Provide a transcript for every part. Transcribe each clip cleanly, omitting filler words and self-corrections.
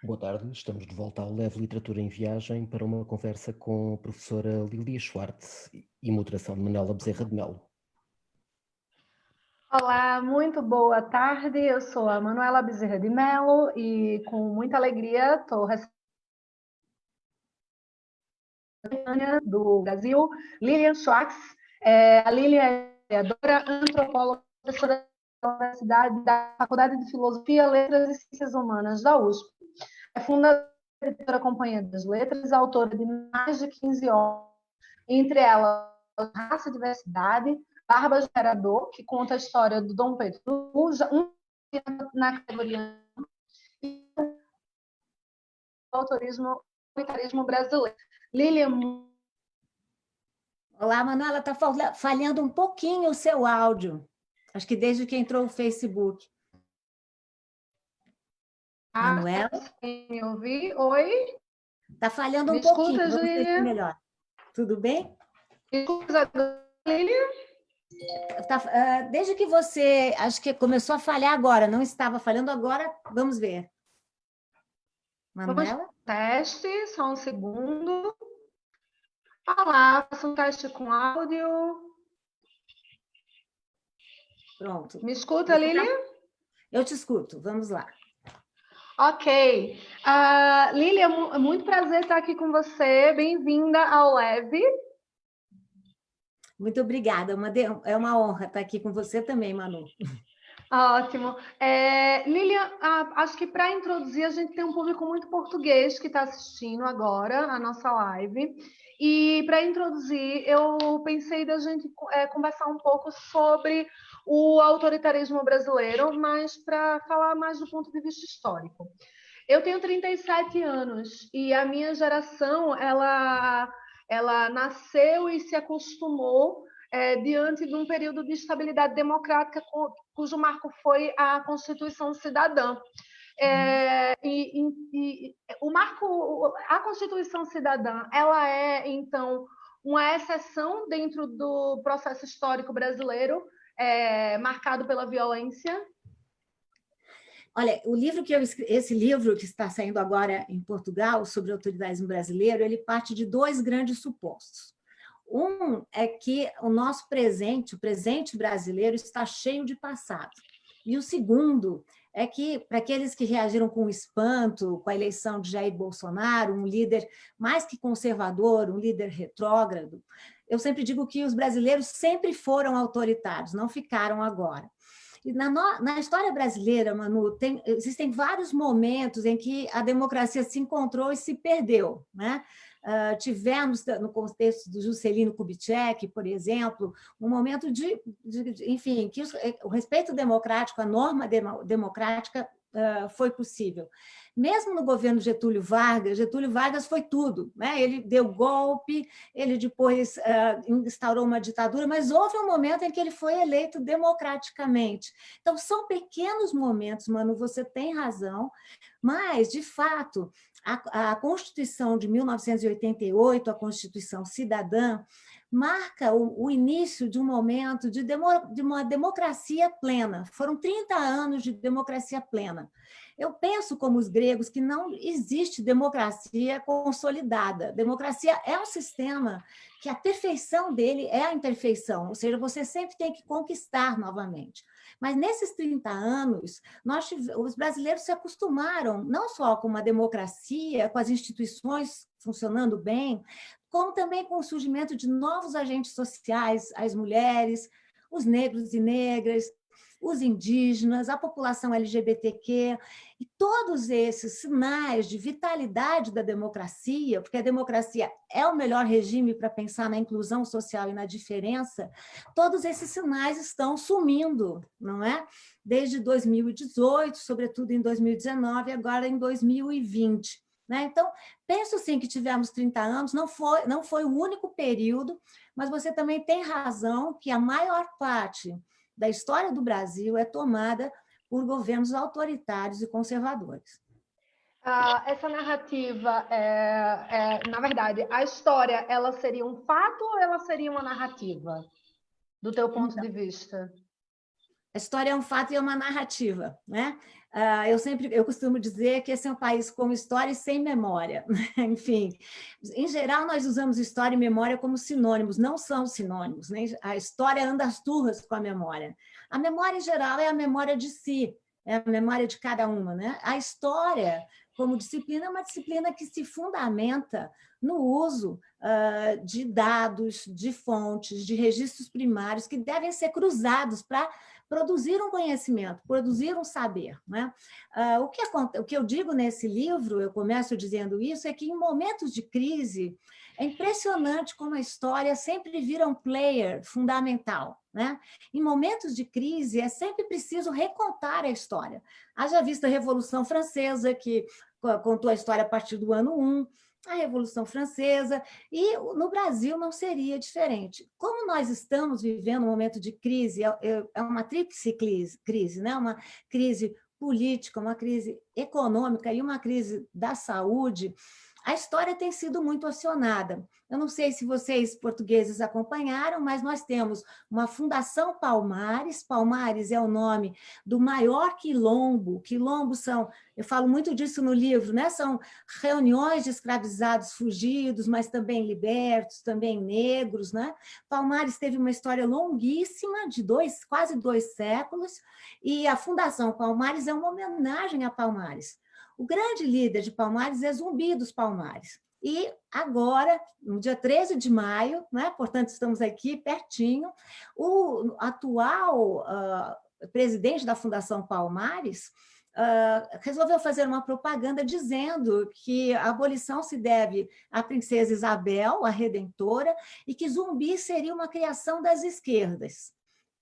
Boa tarde, estamos de volta ao Leve Literatura em Viagem para uma conversa com a professora Lilia Schwartz e moderação de Manuela Bezerra de Melo. Olá, muito boa tarde. Eu sou a Manuela Bezerra de Melo e com muita alegria estou recebendo do Brasil, Lilian Schwartz. A Lilian é historiadora, antropóloga, professora da Universidade da Faculdade de Filosofia, Letras e Ciências Humanas da USP. É fundadora da Editora Companhia das Letras, autora de mais de 15 obras, entre elas Raça e Diversidade, Barba Gerador, que conta a história do Dom Pedro na categoria e o autoritarismo brasileiro. Lilian. Olá, Manuela, está falhando um pouquinho o seu áudio. Acho que desde que entrou o Facebook. Manuela? Me ouvir? Oi? Está falhando um pouquinho. Vamos ver se melhor. Tudo bem? Me escuta, Lilian? Desde que você, acho que começou a falhar agora, não estava falhando agora, vamos ver. Manuela? Teste, só um segundo. Olá, faço um teste com áudio. Pronto. Me escuta, Lilian? Eu te escuto, vamos lá. Ok. Lilian, muito prazer estar aqui com você. Bem-vinda ao Leve. Muito obrigada, é uma honra estar aqui com você também, Manu. Ótimo. Lilian, acho que para introduzir, a gente tem um público muito português que está assistindo agora a nossa live. E para introduzir, eu pensei da gente conversar um pouco sobre o autoritarismo brasileiro, mas para falar mais do ponto de vista histórico. Eu tenho 37 anos e a minha geração, ela nasceu e se acostumou diante de um período de estabilidade democrática cujo marco foi a Constituição Cidadã. A Constituição Cidadã, ela é, então, uma exceção dentro do processo histórico brasileiro, marcado pela violência. Olha, esse livro que está saindo agora em Portugal, sobre o autoritarismo brasileiro, ele parte de dois grandes supostos. Um é que o nosso presente, o presente brasileiro, está cheio de passado. E o segundo é que, para aqueles que reagiram com espanto com a eleição de Jair Bolsonaro, um líder mais que conservador, um líder retrógrado, eu sempre digo que os brasileiros sempre foram autoritários, não ficaram agora. E na história brasileira, Manu, existem vários momentos em que a democracia se encontrou e se perdeu, né? Tivemos, no contexto do Juscelino Kubitschek, por exemplo, um momento enfim, que o respeito democrático, a norma democrática foi possível. Mesmo no governo Getúlio Vargas foi tudo, né? Ele deu golpe, ele depois instaurou uma ditadura, mas houve um momento em que ele foi eleito democraticamente. Então, são pequenos momentos, Manu, você tem razão, mas, de fato, a Constituição de 1988, a Constituição Cidadã, marca o início de um momento de uma democracia plena. Foram 30 anos de democracia plena. Eu penso, como os gregos, que não existe democracia consolidada. Democracia é um sistema que a perfeição dele é a imperfeição, ou seja, você sempre tem que conquistar novamente. Mas nesses 30 anos, os brasileiros se acostumaram não só com uma democracia, com as instituições funcionando bem, como também com o surgimento de novos agentes sociais, as mulheres, os negros e negras, os indígenas, a população LGBTQ, e todos esses sinais de vitalidade da democracia, porque a democracia é o melhor regime para pensar na inclusão social e na diferença, todos esses sinais estão sumindo, não é? Desde 2018, sobretudo em 2019, e agora em 2020. Né? Então, penso sim que tivemos 30 anos, não foi o único período, mas você também tem razão que a maior parte da história do Brasil é tomada por governos autoritários e conservadores. Essa narrativa, na verdade, a história, ela seria um fato ou ela seria uma narrativa, do teu ponto de vista? A história é um fato e é uma narrativa, né? Eu costumo dizer que esse é um país com história e sem memória. Enfim, em geral, nós usamos história e memória como sinônimos, não são sinônimos, né? A história anda às turras com a memória. A memória, em geral, é a memória de si, é a memória de cada uma, né? A história, como disciplina, é uma disciplina que se fundamenta no uso de dados, de fontes, de registros primários que devem ser cruzados para produzir um conhecimento, produzir um saber, né? O que eu digo nesse livro, eu começo dizendo isso, é que em momentos de crise é impressionante como a história sempre vira um player fundamental, né? Em momentos de crise é sempre preciso recontar a história. Haja vista a Revolução Francesa, que contou a história a partir do ano 1, a Revolução Francesa, e no Brasil não seria diferente. Como nós estamos vivendo um momento de crise, é uma tríplice crise, né? Uma crise política, uma crise econômica e uma crise da saúde, a história tem sido muito acionada. Eu não sei se vocês, portugueses, acompanharam, mas nós temos uma Fundação Palmares. Palmares é o nome do maior quilombo. Quilombos são, eu falo muito disso no livro, né? São reuniões de escravizados fugidos, mas também libertos, também negros, né? Palmares teve uma história longuíssima, de quase 2 séculos, e a Fundação Palmares é uma homenagem a Palmares. O grande líder de Palmares é Zumbi dos Palmares. E agora, no dia 13 de maio, né, portanto, estamos aqui pertinho, o atual presidente da Fundação Palmares resolveu fazer uma propaganda dizendo que a abolição se deve à princesa Isabel, a Redentora, e que Zumbi seria uma criação das esquerdas.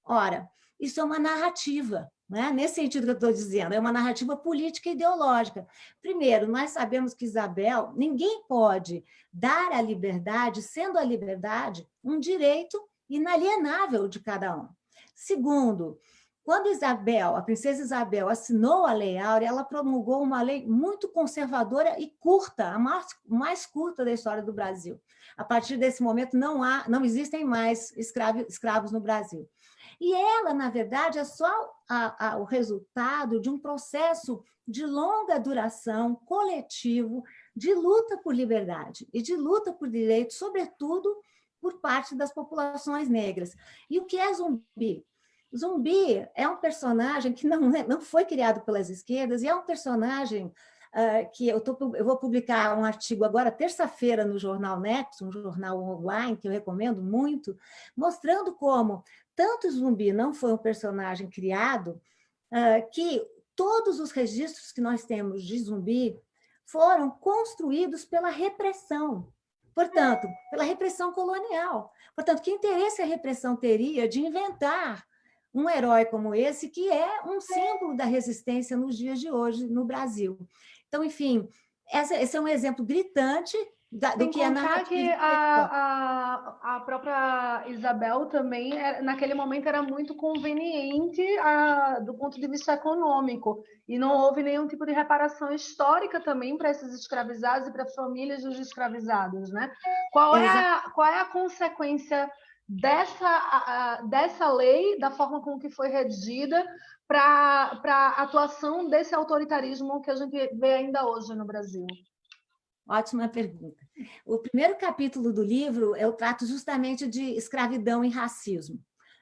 Ora, isso é uma narrativa, né? Nesse sentido que eu estou dizendo, é uma narrativa política e ideológica. Primeiro, nós sabemos que Isabel, ninguém pode dar a liberdade, sendo a liberdade um direito inalienável de cada um. Segundo, quando a princesa Isabel, assinou a Lei Áurea, ela promulgou uma lei muito conservadora e curta, a mais curta da história do Brasil. A partir desse momento, não existem mais escravos no Brasil. E ela, na verdade, é só o resultado de um processo de longa duração, coletivo, de luta por liberdade e de luta por direitos, sobretudo por parte das populações negras. E o que é Zumbi? Zumbi é um personagem que não foi criado pelas esquerdas e é um personagem que eu vou publicar um artigo agora, terça-feira, no jornal Nexo, um jornal online que eu recomendo muito, mostrando como tanto Zumbi não foi um personagem criado, que todos os registros que nós temos de Zumbi foram construídos pela repressão. Portanto, pela repressão colonial. Portanto, que interesse a repressão teria de inventar um herói como esse, que é um símbolo da resistência nos dias de hoje no Brasil? Então, enfim, esse é um exemplo gritante do que é narrativa. Que a própria Isabel também, naquele momento, era muito conveniente do ponto de vista econômico, e não houve nenhum tipo de reparação histórica também para esses escravizados e para as famílias dos escravizados, né? Qual é a consequência dessa lei, da forma como que foi redigida, para a atuação desse autoritarismo que a gente vê ainda hoje no Brasil? Ótima pergunta. O primeiro capítulo do livro eu trato justamente de escravidão e racismo.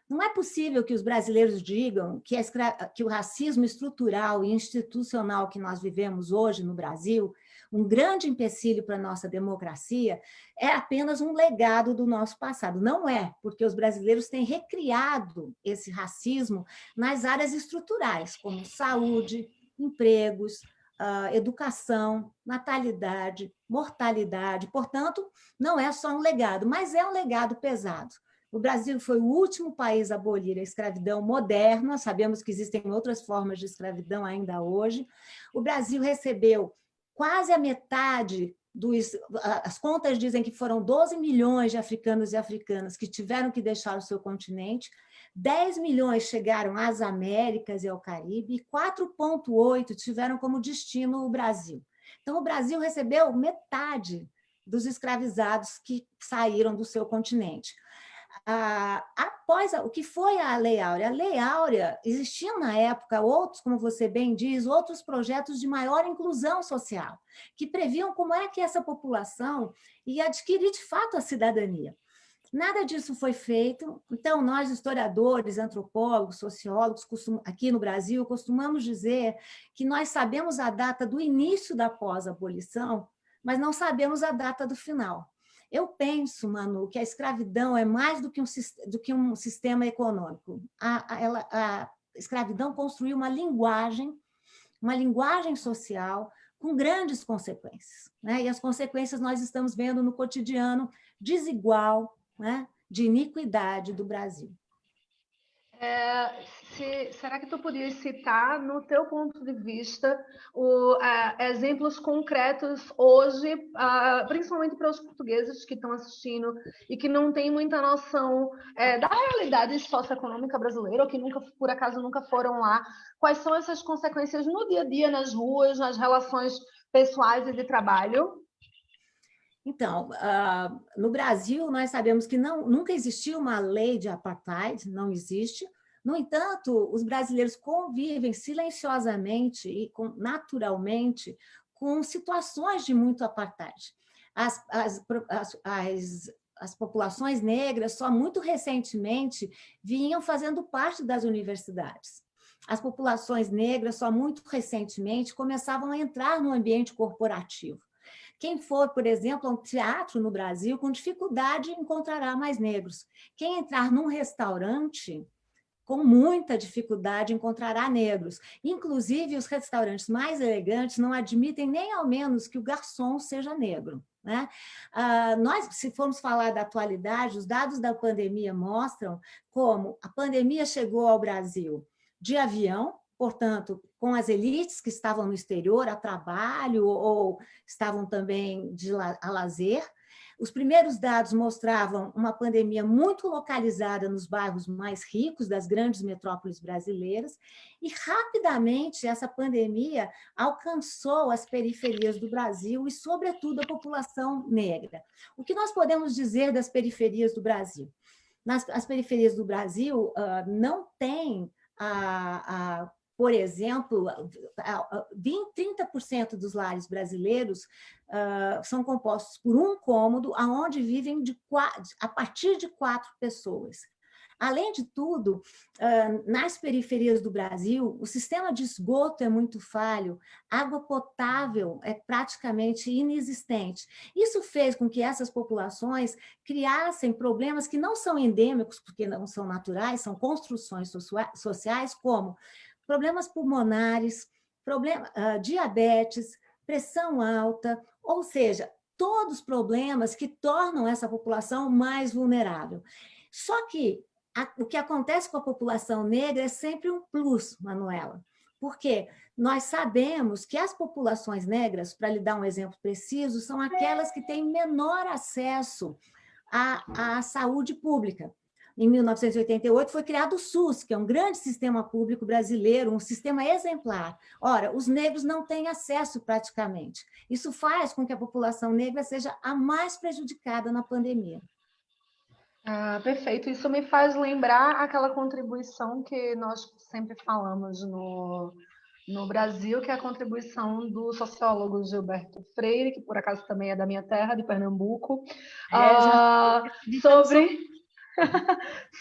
Não é possível que os brasileiros digam que o racismo estrutural e institucional que nós vivemos hoje no Brasil, um grande empecilho para a nossa democracia, é apenas um legado do nosso passado. Não é, porque os brasileiros têm recriado esse racismo nas áreas estruturais, como saúde, empregos, educação, natalidade, mortalidade. Portanto, não é só um legado, mas é um legado pesado. O Brasil foi o último país a abolir a escravidão moderna, sabemos que existem outras formas de escravidão ainda hoje. O Brasil recebeu quase a metade as contas dizem que foram 12 milhões de africanos e africanas que tiveram que deixar o seu continente, 10 milhões chegaram às Américas e ao Caribe, e 4,8 tiveram como destino o Brasil. Então, o Brasil recebeu metade dos escravizados que saíram do seu continente. após o que foi a Lei Áurea? A Lei Áurea, existiam na época outros, como você bem diz, outros projetos de maior inclusão social, que previam como é que essa população ia adquirir de fato a cidadania. Nada disso foi feito, então nós, historiadores, antropólogos, sociólogos, aqui no Brasil, costumamos dizer que nós sabemos a data do início da pós-abolição, mas não sabemos a data do final. Eu penso, Manu, que a escravidão é mais do que um sistema econômico. A escravidão construiu uma linguagem social com grandes consequências, né? E as consequências nós estamos vendo no cotidiano desigual, né, de iniquidade do Brasil. Será que tu podias citar, no teu ponto de vista, exemplos concretos hoje, principalmente para os portugueses que estão assistindo e que não têm muita noção da realidade socioeconômica brasileira, ou que nunca, por acaso, nunca foram lá? Quais são essas consequências no dia a dia, nas ruas, nas relações pessoais e de trabalho? Então, no Brasil, nós sabemos que nunca existiu uma lei de apartheid, não existe. No entanto, os brasileiros convivem silenciosamente e naturalmente com situações de muito apartheid. As populações negras só muito recentemente vinham fazendo parte das universidades. As populações negras só muito recentemente começavam a entrar no ambiente corporativo. Quem for, por exemplo, a um teatro no Brasil, com dificuldade encontrará mais negros. Quem entrar num restaurante, com muita dificuldade, encontrará negros. Inclusive, os restaurantes mais elegantes não admitem nem ao menos que o garçom seja negro, né? Nós, se formos falar da atualidade, os dados da pandemia mostram como a pandemia chegou ao Brasil de avião, portanto, com as elites que estavam no exterior a trabalho ou estavam também a lazer. Os primeiros dados mostravam uma pandemia muito localizada nos bairros mais ricos das grandes metrópoles brasileiras e, rapidamente, essa pandemia alcançou as periferias do Brasil e, sobretudo, a população negra. O que nós podemos dizer das periferias do Brasil? As periferias do Brasil não têm por exemplo, 30% dos lares brasileiros são compostos por um cômodo, onde vivem a partir de 4 pessoas. Além de tudo, nas periferias do Brasil, o sistema de esgoto é muito falho, água potável é praticamente inexistente. Isso fez com que essas populações criassem problemas que não são endêmicos, porque não são naturais, são construções sociais, como problemas pulmonares, diabetes, pressão alta, ou seja, todos os problemas que tornam essa população mais vulnerável. Só que o que acontece com a população negra é sempre um plus, Manuela, porque nós sabemos que as populações negras, para lhe dar um exemplo preciso, são aquelas que têm menor acesso à saúde pública. Em 1988 foi criado o SUS, que é um grande sistema público brasileiro, um sistema exemplar. Ora, os negros não têm acesso praticamente. Isso faz com que a população negra seja a mais prejudicada na pandemia. Perfeito. Isso me faz lembrar aquela contribuição que nós sempre falamos no Brasil, que é a contribuição do sociólogo Gilberto Freire, que por acaso também é da minha terra, de Pernambuco,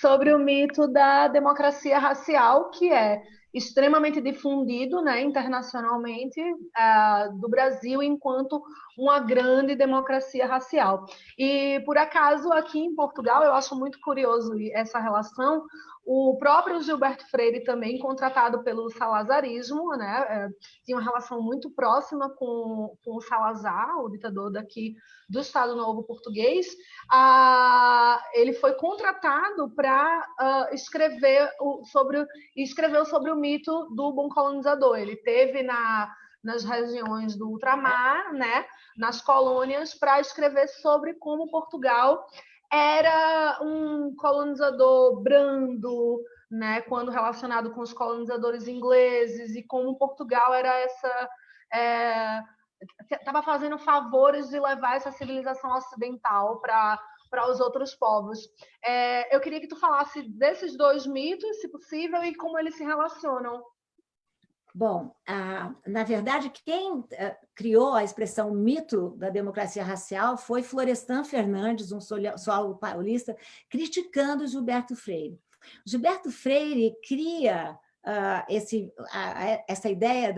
sobre o mito da democracia racial, que é extremamente difundido, né, internacionalmente, do Brasil enquanto uma grande democracia racial. E, por acaso, aqui em Portugal, eu acho muito curioso essa relação. O próprio Gilberto Freire, também contratado pelo salazarismo, né, tinha uma relação muito próxima com o Salazar, o ditador daqui do Estado Novo Português. Ele foi contratado para escreveu sobre o mito do bom colonizador. Ele teve nas regiões do ultramar, né, nas colônias, para escrever sobre como Portugal era um colonizador brando, né, quando relacionado com os colonizadores ingleses, e como Portugal era estava fazendo favores de levar essa civilização ocidental para para os outros povos. Eu queria que tu falasse desses dois mitos, se possível, e como eles se relacionam. Bom, na verdade, quem criou a expressão mito da democracia racial foi Florestan Fernandes, um sociólogo paulista, criticando Gilberto Freire. Gilberto Freire cria essa ideia,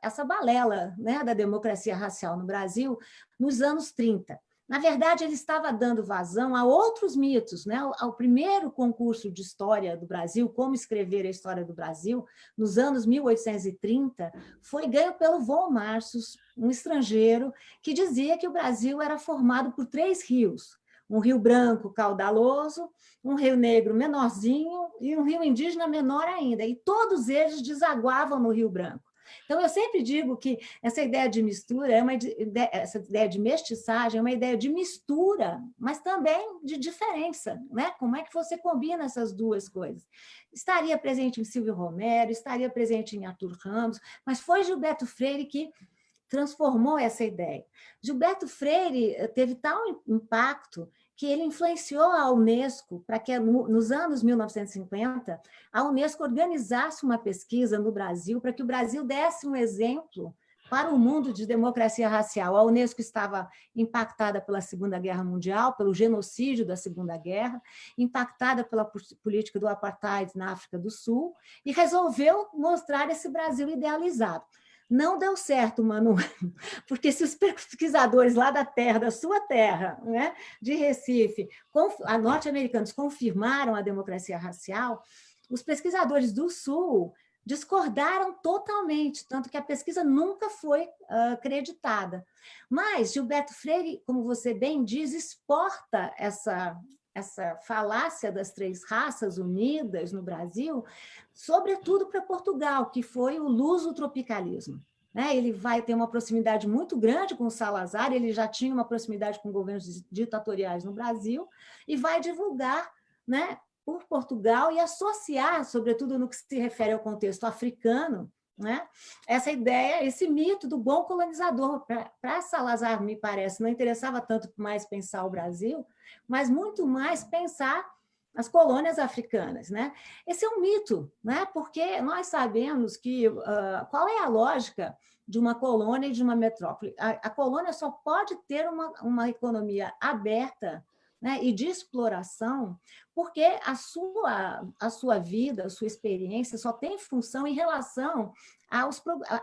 essa balela, né, da democracia racial no Brasil nos anos 30. Na verdade, ele estava dando vazão a outros mitos, né? Ao primeiro concurso de história do Brasil, Como Escrever a História do Brasil, nos anos 1830, foi ganho pelo Von Marsus, um estrangeiro, que dizia que o Brasil era formado por 3 rios: um rio branco caudaloso, um rio negro menorzinho e um rio indígena menor ainda, e todos eles desaguavam no Rio Branco. Então, eu sempre digo que essa ideia de mistura, essa ideia de mestiçagem, é uma ideia de mistura, mas também de diferença, né? Como é que você combina essas duas coisas? Estaria presente em Silvio Romero, estaria presente em Arthur Ramos, mas foi Gilberto Freire que transformou essa ideia. Gilberto Freire teve tal impacto que ele influenciou a Unesco para que, nos anos 1950, a Unesco organizasse uma pesquisa no Brasil para que o Brasil desse um exemplo para o mundo de democracia racial. A Unesco estava impactada pela Segunda Guerra Mundial, pelo genocídio da Segunda Guerra, impactada pela política do apartheid na África do Sul, e resolveu mostrar esse Brasil idealizado. Não deu certo, Manu, porque se os pesquisadores lá da terra, da sua terra, né, de Recife, norte-americanos, confirmaram a democracia racial, os pesquisadores do Sul discordaram totalmente, tanto que a pesquisa nunca foi acreditada. Mas Gilberto Freire, como você bem diz, exporta essa falácia das 3 raças unidas no Brasil, sobretudo para Portugal, que foi o lusotropicalismo. Ele vai ter uma proximidade muito grande com o Salazar, ele já tinha uma proximidade com governos ditatoriais no Brasil, e vai divulgar, né, por Portugal e associar, sobretudo no que se refere ao contexto africano, né, essa ideia, esse mito do bom colonizador. Para Salazar, me parece, não interessava tanto mais pensar o Brasil, mas muito mais pensar as colônias africanas, né? Esse é um mito, né? Porque nós sabemos que qual é a lógica de uma colônia e de uma metrópole? A colônia só pode ter uma economia aberta, né, e de exploração, porque a sua vida, a sua experiência só tem função em relação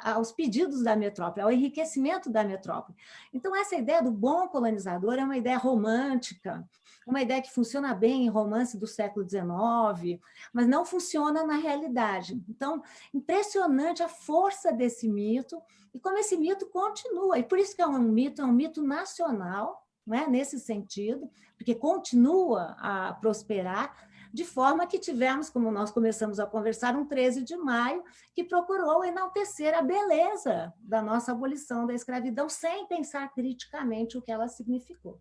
aos pedidos da metrópole, ao enriquecimento da metrópole. Então, essa ideia do bom colonizador é uma ideia romântica, uma ideia que funciona bem em romance do século XIX, mas não funciona na realidade. Então, impressionante a força desse mito e como esse mito continua. E por isso que é um mito nacional, né, nesse sentido, porque continua a prosperar, de forma que tivemos, como nós começamos a conversar, um 13 de maio, que procurou enaltecer a beleza da nossa abolição da escravidão, sem pensar criticamente o que ela significou.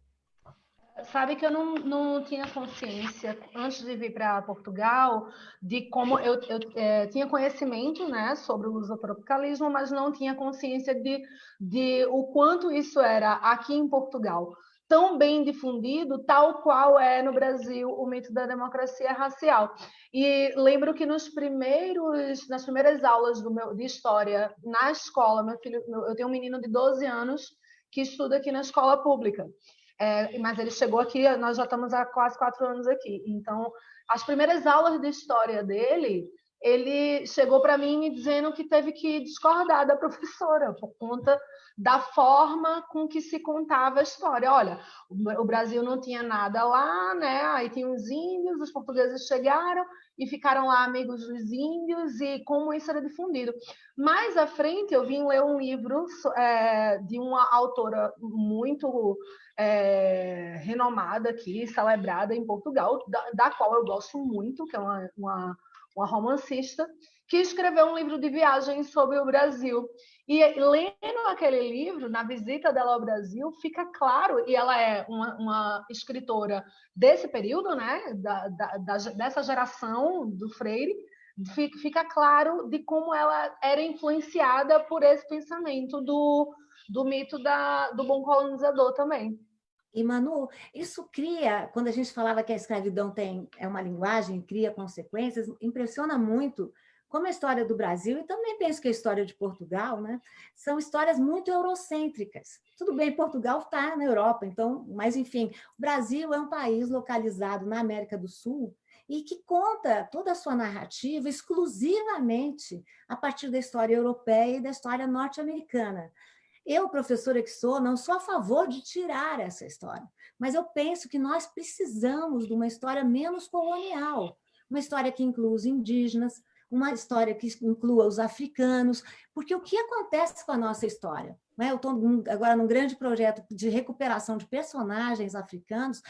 Sabe que eu não tinha consciência, antes de vir para Portugal, de como eu tinha conhecimento, né, sobre o lusotropicalismo, mas não tinha consciência de o quanto isso era aqui em Portugal tão bem difundido, tal qual é no Brasil o mito da democracia racial. E lembro que nas primeiras aulas de história na escola, eu tenho um menino de 12 anos que estuda aqui na escola pública. Mas ele chegou aqui, nós já estamos há quase 4 anos aqui. Então, as primeiras aulas de história dele, ele chegou para mim me dizendo que teve que discordar da professora por conta da forma com que se contava a história. Olha, o Brasil não tinha nada lá, né? Aí tinha os índios, os portugueses chegaram e ficaram lá amigos dos índios, e como isso era difundido. Mais à frente, eu vim ler um livro de uma autora muito renomada aqui, celebrada em Portugal, da qual eu gosto muito, que é uma romancista, que escreveu um livro de viagem sobre o Brasil. E lendo aquele livro, na visita dela ao Brasil, fica claro, e ela é uma escritora desse período, né, dessa geração do Freire, fica claro de como ela era influenciada por esse pensamento do mito do bom colonizador também. E, Manu, isso cria, quando a gente falava que a escravidão é uma linguagem, cria consequências, impressiona muito como a história do Brasil, e também penso que a história de Portugal, né, são histórias muito eurocêntricas. Tudo bem, Portugal está na Europa, então, mas, enfim, o Brasil é um país localizado na América do Sul e que conta toda a sua narrativa exclusivamente a partir da história europeia e da história norte-americana. Eu, professora que sou, não sou a favor de tirar essa história, mas eu penso que nós precisamos de uma história menos colonial, uma história que inclua os indígenas, uma história que inclua os africanos, porque o que acontece com a nossa história? Eu estou agora num grande projeto de recuperação de personagens africanos.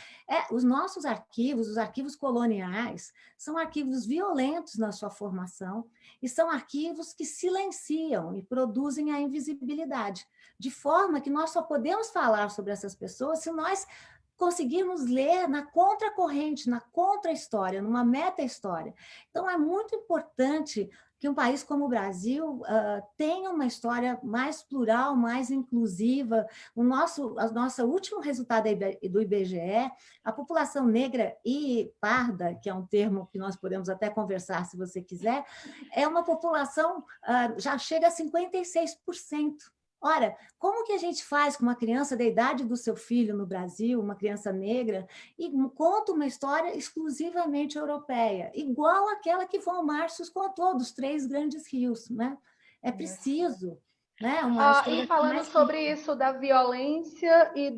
Os nossos arquivos, os arquivos coloniais, são arquivos violentos na sua formação e são arquivos que silenciam e produzem a invisibilidade, de forma que nós só podemos falar sobre essas pessoas se nós conseguirmos ler na contracorrente, na contra-história, numa meta-história. Então, é muito importante que um país como o Brasil tenha uma história mais plural, mais inclusiva. O nosso último resultado do IBGE, a população negra e parda, que é um termo que nós podemos até conversar se você quiser, é uma população, já chega a 56%. Ora, como que a gente faz com uma criança da idade do seu filho no Brasil, uma criança negra, e conta uma história exclusivamente europeia, igual àquela que Von Marcius contou dos 3 grandes rios, né? É preciso, né? E falando sobre isso da violência e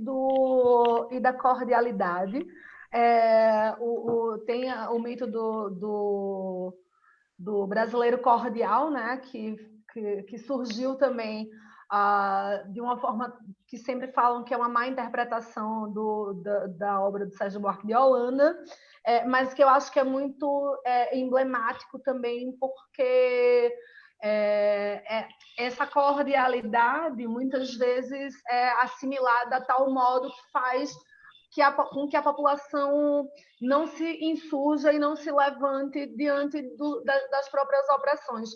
da cordialidade, tem o mito do brasileiro cordial, né? Que surgiu também de uma forma que sempre falam que é uma má interpretação da obra do Sérgio Buarque de Holanda, mas que eu acho que é muito emblemático também, porque essa cordialidade muitas vezes é assimilada a tal modo que faz com que a população não se insurja e não se levante diante das próprias opressões.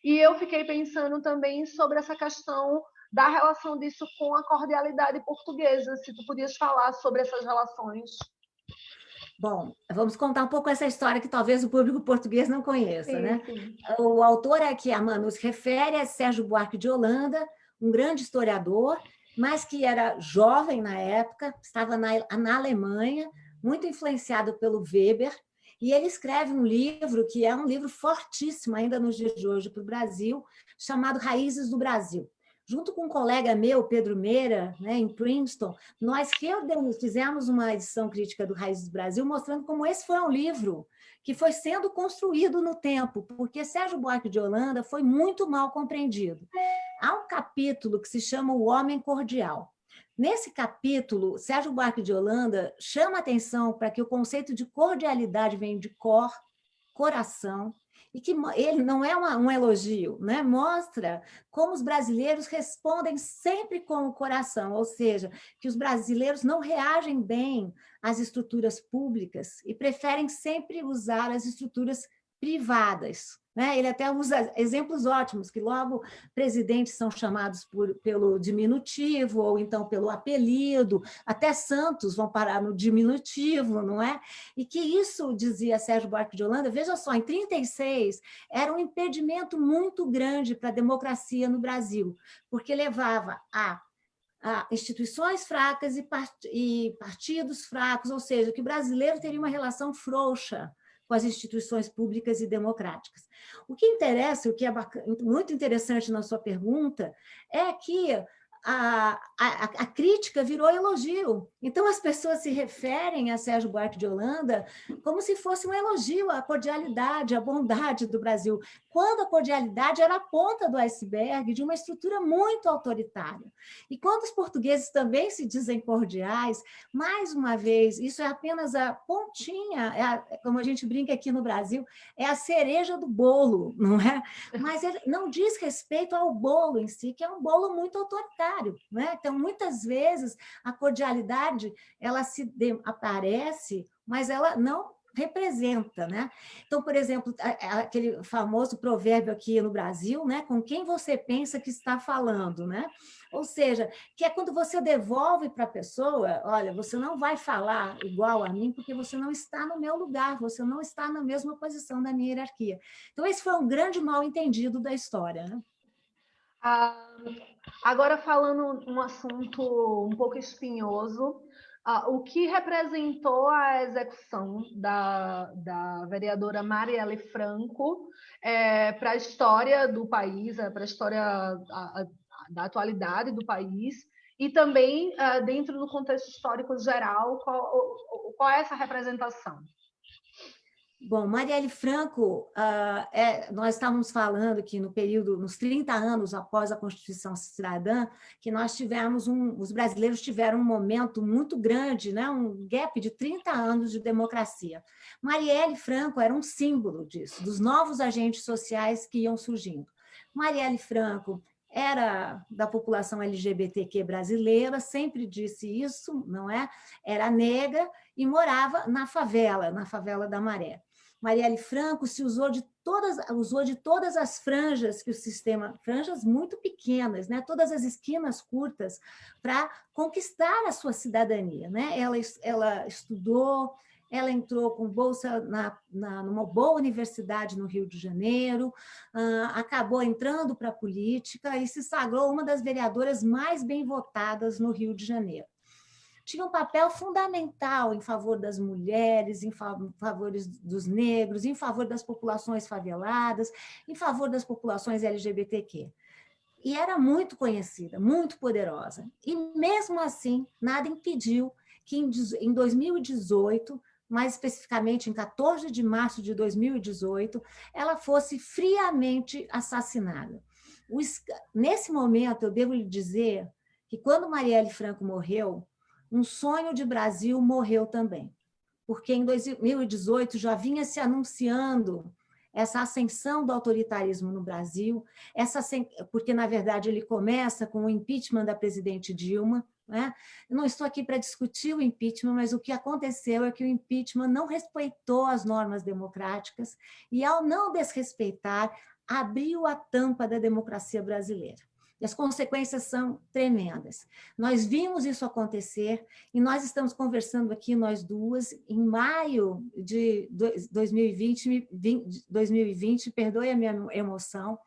E eu fiquei pensando também sobre essa questão da relação disso com a cordialidade portuguesa, se tu podias falar sobre essas relações. Bom, vamos contar um pouco essa história que talvez o público português não conheça, sim, né? Sim. O autor a que a Manu se refere é Sérgio Buarque de Holanda, um grande historiador, mas que era jovem na época, estava na Alemanha, muito influenciado pelo Weber, e ele escreve um livro que é um livro fortíssimo ainda nos dias de hoje para o Brasil, chamado Raízes do Brasil. Junto com um colega meu, Pedro Meira, né, em Princeton, nós fizemos uma edição crítica do Raízes do Brasil, mostrando como esse foi um livro que foi sendo construído no tempo, porque Sérgio Buarque de Holanda foi muito mal compreendido. Há um capítulo que se chama O Homem Cordial. Nesse capítulo, Sérgio Buarque de Holanda chama atenção para que o conceito de cordialidade vem de coração, e que ele não é um elogio, né? Mostra como os brasileiros respondem sempre com o coração, ou seja, que os brasileiros não reagem bem às estruturas públicas e preferem sempre usar as estruturas privadas. Né? Ele até usa exemplos ótimos, que logo presidentes são chamados pelo diminutivo, ou então pelo apelido, até santos vão parar no diminutivo, não é? E que isso, dizia Sérgio Buarque de Holanda, veja só, em 1936, era um impedimento muito grande para a democracia no Brasil, porque levava a instituições fracas e partidos fracos, ou seja, que o brasileiro teria uma relação frouxa com as instituições públicas e democráticas. O que interessa, o que é muito interessante na sua pergunta, é que a crítica virou elogio. Então, as pessoas se referem a Sérgio Buarque de Holanda como se fosse um elogio à cordialidade, à bondade do Brasil, quando a cordialidade era a ponta do iceberg de uma estrutura muito autoritária. E quando os portugueses também se dizem cordiais, mais uma vez, isso é apenas a pontinha, como a gente brinca aqui no Brasil, é a cereja do bolo, não é? Mas ele não diz respeito ao bolo em si, que é um bolo muito autoritário. Né? Então, muitas vezes, a cordialidade ela aparece, mas ela não representa, né? Então, por exemplo, aquele famoso provérbio aqui no Brasil, né? Com quem você pensa que está falando, né? Ou seja, que é quando você devolve para a pessoa, olha, você não vai falar igual a mim porque você não está no meu lugar, você não está na mesma posição da minha hierarquia. Então, esse foi um grande mal-entendido da história, né? Agora, falando um assunto um pouco espinhoso, o que representou a execução da vereadora Marielle Franco para a história do país, para a história da atualidade do país, e também dentro do contexto histórico geral, qual é essa representação? Bom, Marielle Franco, nós estávamos falando que no período, nos 30 anos após a Constituição Cidadã, que nós tivemos os brasileiros tiveram um momento muito grande, né? Um gap de 30 anos de democracia. Marielle Franco era um símbolo disso, dos novos agentes sociais que iam surgindo. Marielle Franco era da população LGBTQ brasileira, sempre disse isso, não é? Era negra e morava na favela da Maré. Marielle Franco se usou de todas as franjas que o sistema, franjas muito pequenas, né? Todas as esquinas curtas, para conquistar a sua cidadania, né? Ela estudou, ela entrou com bolsa numa boa universidade no Rio de Janeiro, acabou entrando para a política e se sagrou uma das vereadoras mais bem votadas no Rio de Janeiro. Tinha um papel fundamental em favor das mulheres, em favor dos negros, em favor das populações faveladas, em favor das populações LGBTQ. E era muito conhecida, muito poderosa. E, mesmo assim, nada impediu que, em 2018, mais especificamente em 14 de março de 2018, ela fosse friamente assassinada. Nesse momento, eu devo lhe dizer que, quando Marielle Franco morreu, um sonho de Brasil morreu também, porque em 2018 já vinha se anunciando essa ascensão do autoritarismo no Brasil, porque, na verdade, ele começa com o impeachment da presidente Dilma, né? Eu não estou aqui para discutir o impeachment, mas o que aconteceu é que o impeachment não respeitou as normas democráticas e, ao não desrespeitar, abriu a tampa da democracia brasileira. E as consequências são tremendas. Nós vimos isso acontecer e nós estamos conversando aqui, nós duas, em maio de 2020, perdoe a minha emoção,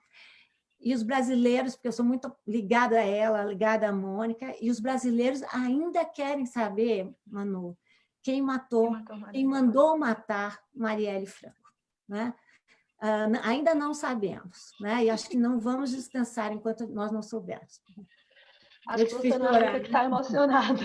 e os brasileiros, porque eu sou muito ligada a ela, ligada a Mônica, e os brasileiros ainda querem saber, Manu, quem mandou matar Marielle Franco, né? Ainda não sabemos, né? E acho que não vamos descansar enquanto nós não soubermos. Acho que você não é que está emocionada.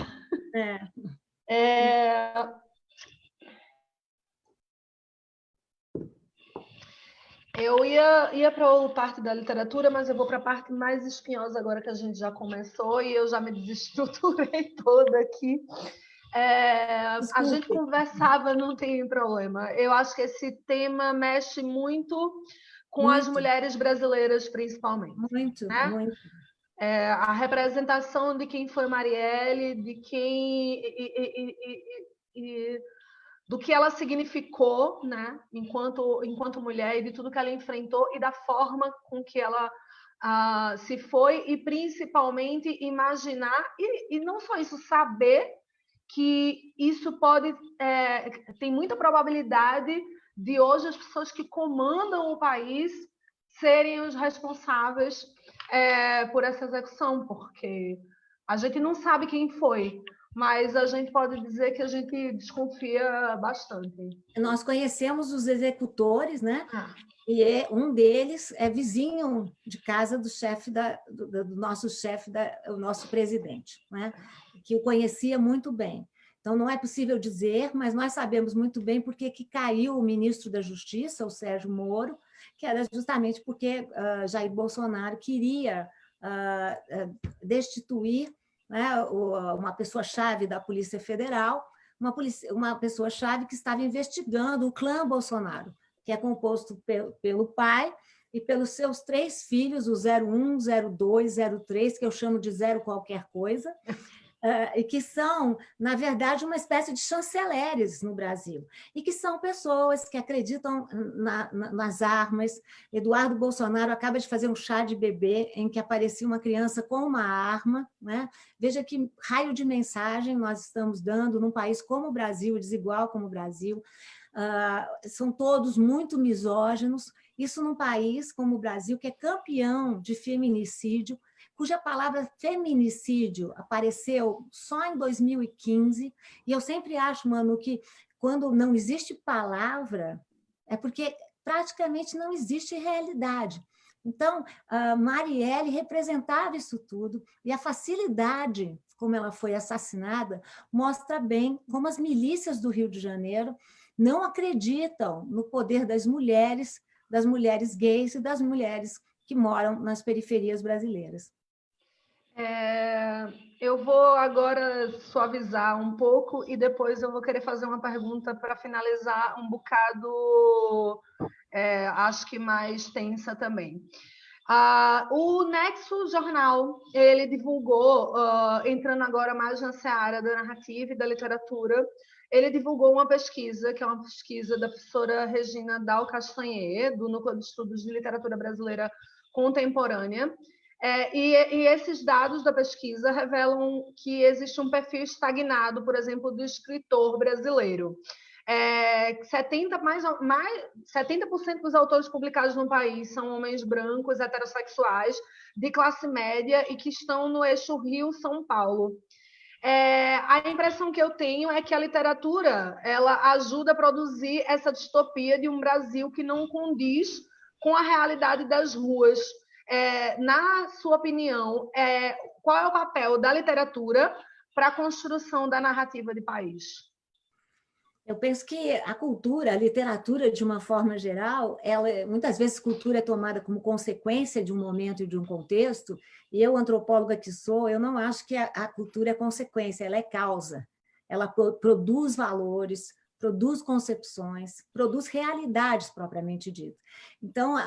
Eu ia para a parte da literatura, mas eu vou para a parte mais espinhosa agora que a gente já começou e eu já me desestruturei toda aqui. A gente conversava, não tem problema. Eu acho que esse tema mexe muito com as mulheres brasileiras, principalmente. Muito, né? muito. A representação de quem foi Marielle, de quem do que ela significou, né? enquanto mulher, e de tudo que ela enfrentou e da forma com que ela se foi, e principalmente imaginar, e não só isso, saber que isso tem muita probabilidade de hoje as pessoas que comandam o país serem os responsáveis por essa execução, porque a gente não sabe quem foi, mas a gente pode dizer que a gente desconfia bastante. Nós conhecemos os executores, né? E um deles é vizinho de casa do chefe do nosso presidente, né? Que o conhecia muito bem. Então, não é possível dizer, mas nós sabemos muito bem porque que caiu o ministro da Justiça, o Sérgio Moro, que era justamente porque Jair Bolsonaro queria destituir, né, uma pessoa-chave da Polícia Federal, uma pessoa-chave que estava investigando o clã Bolsonaro, que é composto pelo pai e pelos seus 3 filhos, o 01, 02, 03, que eu chamo de zero qualquer coisa, e que são, na verdade, uma espécie de chanceleres no Brasil, e que são pessoas que acreditam nas armas. Eduardo Bolsonaro acaba de fazer um chá de bebê em que aparecia uma criança com uma arma, né? Veja que raio de mensagem nós estamos dando num país como o Brasil, desigual como o Brasil. São todos muito misóginos, isso num país como o Brasil, que é campeão de feminicídio, cuja palavra feminicídio apareceu só em 2015, e eu sempre acho, Manu, que quando não existe palavra, é porque praticamente não existe realidade. Então, a Marielle representava isso tudo, e a facilidade como ela foi assassinada mostra bem como as milícias do Rio de Janeiro não acreditam no poder das mulheres gays e das mulheres que moram nas periferias brasileiras. Eu vou agora suavizar um pouco e depois eu vou querer fazer uma pergunta para finalizar um bocado, acho que mais tensa também. O Nexo Jornal, ele divulgou, entrando agora mais na seara da narrativa e da literatura, ele divulgou uma pesquisa, que é uma pesquisa da professora Regina Dal Castanher, do Núcleo de Estudos de Literatura Brasileira Contemporânea, e esses dados da pesquisa revelam que existe um perfil estagnado, por exemplo, do escritor brasileiro. 70% dos autores publicados no país são homens brancos, heterossexuais, de classe média e que estão no eixo Rio-São Paulo. A impressão que eu tenho é que a literatura ela ajuda a produzir essa distopia de um Brasil que não condiz com a realidade das ruas. Na sua opinião, qual é o papel da literatura para a construção da narrativa de país? Eu penso que a cultura, a literatura, de uma forma geral, muitas vezes cultura é tomada como consequência de um momento e de um contexto, e eu, antropóloga que sou, eu não acho que a cultura é consequência, ela é causa. Ela produz valores, produz concepções, produz realidades propriamente dita. Então,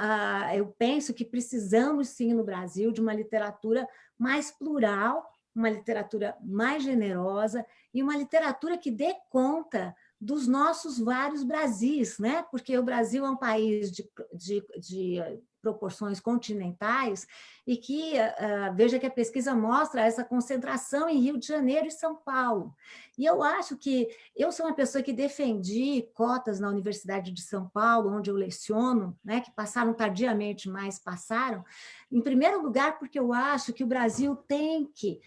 eu penso que precisamos, sim, no Brasil, de uma literatura mais plural, uma literatura mais generosa e uma literatura que dê conta dos nossos vários Brasis, né? Porque o Brasil é um país de proporções continentais e que, veja que a pesquisa mostra essa concentração em Rio de Janeiro e São Paulo. E eu acho que eu sou uma pessoa que defendi cotas na Universidade de São Paulo, onde eu leciono, né, que passaram tardiamente, mas passaram, em primeiro lugar porque eu acho que o Brasil tem que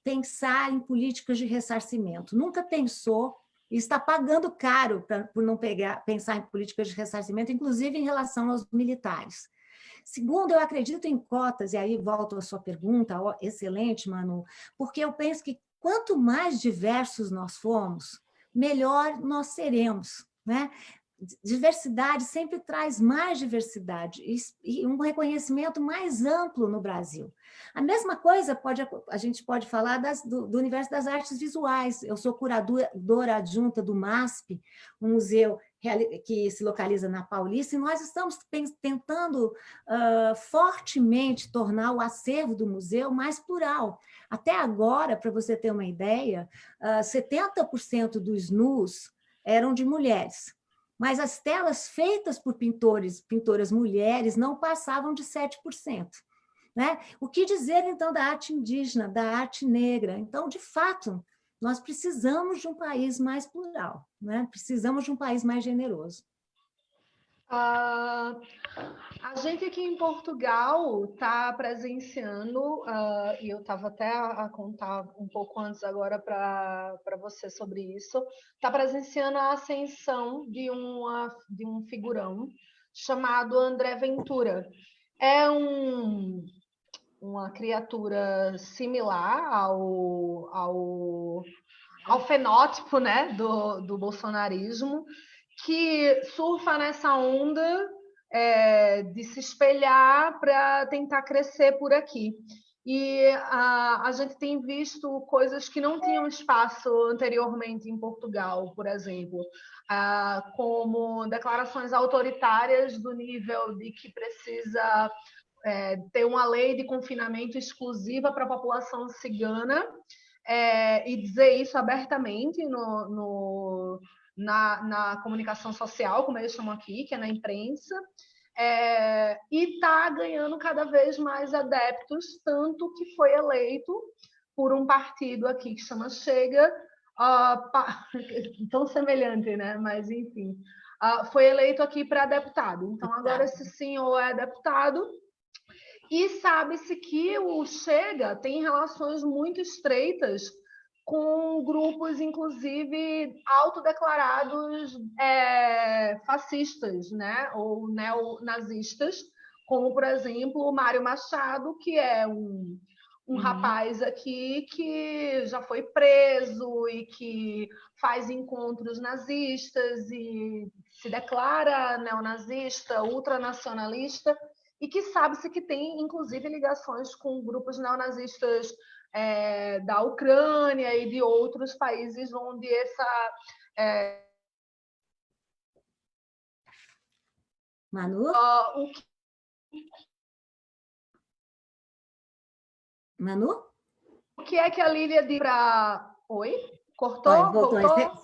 pensar em políticas de ressarcimento. Nunca pensou e está pagando caro por não pensar em políticas de ressarcimento, inclusive em relação aos militares. Segundo, eu acredito em cotas, e aí volto à sua pergunta, excelente, Manu, porque eu penso que quanto mais diversos nós formos, melhor nós seremos, né? Diversidade sempre traz mais diversidade e um reconhecimento mais amplo no Brasil. A mesma coisa a gente pode falar do universo das artes visuais. Eu sou curadora adjunta do MASP, um museu que se localiza na Paulista, e nós estamos tentando fortemente tornar o acervo do museu mais plural. Até agora, para você ter uma ideia, 70% dos nus eram de mulheres, mas as telas feitas por pintoras mulheres não passavam de 7%. Né? O que dizer, então, da arte indígena, da arte negra? Então, de fato, nós precisamos de um país mais plural, né? Precisamos de um país mais generoso. A gente aqui em Portugal está presenciando, e eu estava até a contar um pouco antes agora para você sobre isso, está presenciando a ascensão de um figurão chamado André Ventura. É uma criatura similar ao fenótipo, né, do bolsonarismo, que surfa nessa onda de se espelhar para tentar crescer por aqui. E a gente tem visto coisas que não tinham espaço anteriormente em Portugal, por exemplo, como declarações autoritárias do nível de que precisa ter uma lei de confinamento exclusiva para a população cigana, e dizer isso abertamente na comunicação social, como eles chamam aqui, que é na imprensa, e está ganhando cada vez mais adeptos, tanto que foi eleito por um partido aqui que chama Chega, tão semelhante, né? Mas, enfim, foi eleito aqui para deputado. Então, agora esse senhor é deputado, e sabe-se que o Chega tem relações muito estreitas com grupos, inclusive, autodeclarados fascistas, né? Ou neonazistas, como, por exemplo, o Mário Machado, que é um rapaz aqui que já foi preso e que faz encontros nazistas e se declara neonazista, ultranacionalista, e que sabe-se que tem, inclusive, ligações com grupos neonazistas da Ucrânia e de outros países onde essa... Manu? Manu? O que é que a Lívia diz para... Oi? Cortou? Oi, voltou. Voltou?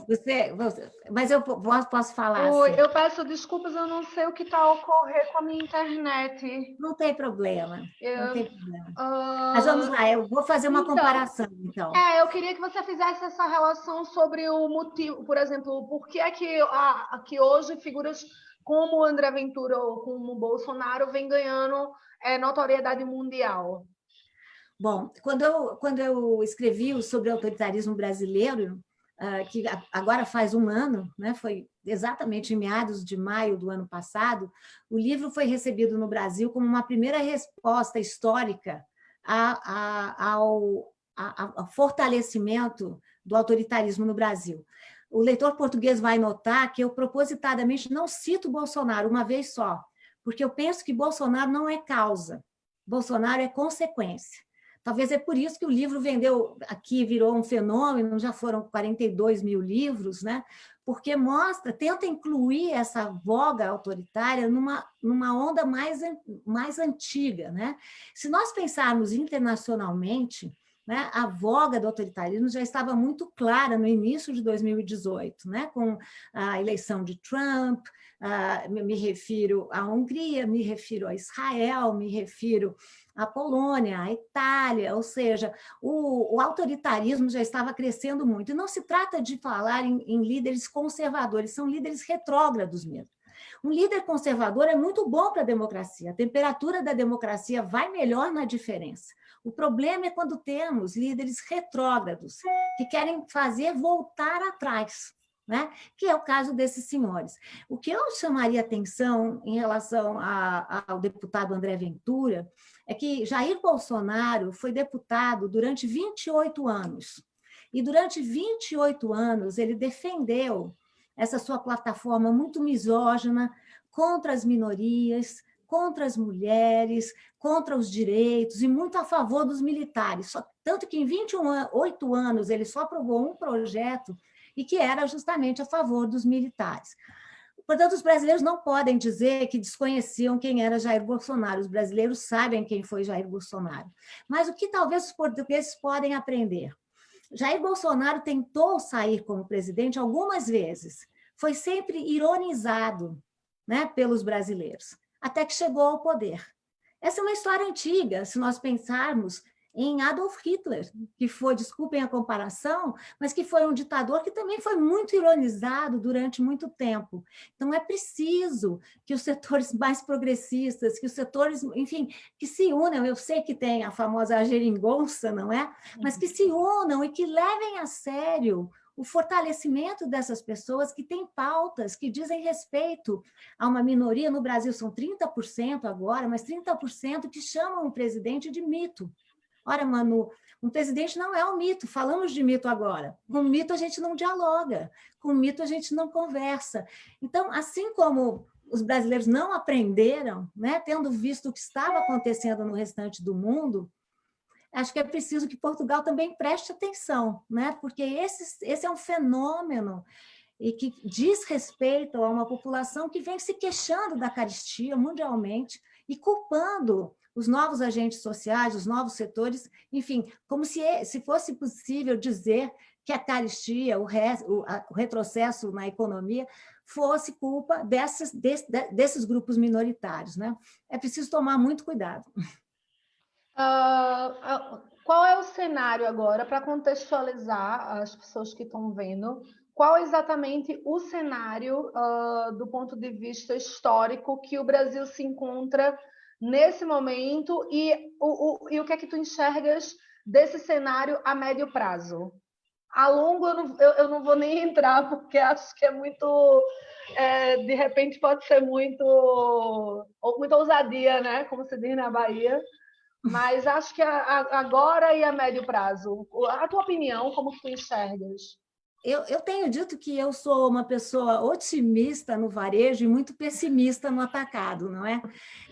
Mas eu posso falar Oi, assim. eu peço desculpas, eu não sei o que está a ocorrer com a minha internet. Não tem problema, não tem problema. Mas vamos lá, eu vou fazer uma Então, comparação, então. Eu queria que você fizesse essa relação sobre o motivo, por exemplo, por que é que hoje figuras como o André Ventura ou como o Bolsonaro vêm ganhando notoriedade mundial. Bom, quando eu escrevi sobre o autoritarismo brasileiro, que agora faz um ano, né, foi exatamente em meados de maio do ano passado, o livro foi recebido no Brasil como uma primeira resposta histórica ao fortalecimento do autoritarismo no Brasil. O leitor português vai notar que eu propositadamente não cito Bolsonaro uma vez só, porque eu penso que Bolsonaro não é causa, Bolsonaro é consequência. Talvez é por isso que o livro vendeu aqui, virou um fenômeno, já foram 42 mil livros, né? Porque tenta incluir essa voga autoritária numa onda mais antiga, né? Se nós pensarmos internacionalmente, né, a voga do autoritarismo já estava muito clara no início de 2018, né, com a eleição de Trump, me refiro à Hungria, me refiro a Israel, me refiro à Polônia, à Itália, ou seja, o autoritarismo já estava crescendo muito. E não se trata de falar em líderes conservadores, são líderes retrógrados mesmo. Um líder conservador é muito bom para a democracia, a temperatura da democracia vai melhor na diferença. O problema é quando temos líderes retrógrados, que querem fazer voltar atrás, né? Que é o caso desses senhores. O que eu chamaria atenção em relação ao deputado André Ventura é que Jair Bolsonaro foi deputado durante 28 anos. E durante 28 anos ele defendeu essa sua plataforma muito misógina contra as minorias, contra as mulheres, contra os direitos e muito a favor dos militares. Tanto que em 28 anos ele só aprovou um projeto e que era justamente a favor dos militares. Portanto, os brasileiros não podem dizer que desconheciam quem era Jair Bolsonaro. Os brasileiros sabem quem foi Jair Bolsonaro. Mas o que talvez os portugueses podem aprender? Jair Bolsonaro tentou sair como presidente algumas vezes, foi sempre ironizado, né, pelos brasileiros, até que chegou ao poder. Essa é uma história antiga, se nós pensarmos em Adolf Hitler, que foi, desculpem a comparação, mas que foi um ditador que também foi muito ironizado durante muito tempo. Então, é preciso que os setores mais progressistas, que os setores, enfim, que se unam. Eu sei que tem a famosa geringonça, não é? Mas que se unam e que levem a sério o fortalecimento dessas pessoas que têm pautas que dizem respeito a uma minoria. No Brasil são 30% agora, mas 30% que chamam o presidente de mito. Ora, Manu, um presidente não é um mito, falamos de mito agora. Com mito a gente não dialoga, com mito a gente não conversa. Então, assim como os brasileiros não aprenderam, né, tendo visto o que estava acontecendo no restante do mundo, acho que é preciso que Portugal também preste atenção, né, porque esse é um fenômeno e que diz respeito a uma população que vem se queixando da carestia mundialmente e culpando os novos agentes sociais, os novos setores, enfim, como se fosse possível dizer que a carestia, o retrocesso na economia, fosse culpa desses grupos minoritários, né? É preciso tomar muito cuidado. Qual é o cenário agora, para contextualizar as pessoas que estão vendo, qual exatamente o cenário do ponto de vista histórico que o Brasil se encontra nesse momento e o que é que tu enxergas desse cenário a médio prazo? A longo eu não vou nem entrar, porque acho que é muito... de repente pode ser muita ousadia, né? Como se diz na Bahia. Mas acho que agora e a médio prazo, a tua opinião, como que tu enxergas? Eu tenho dito que eu sou uma pessoa otimista no varejo e muito pessimista no atacado, não é?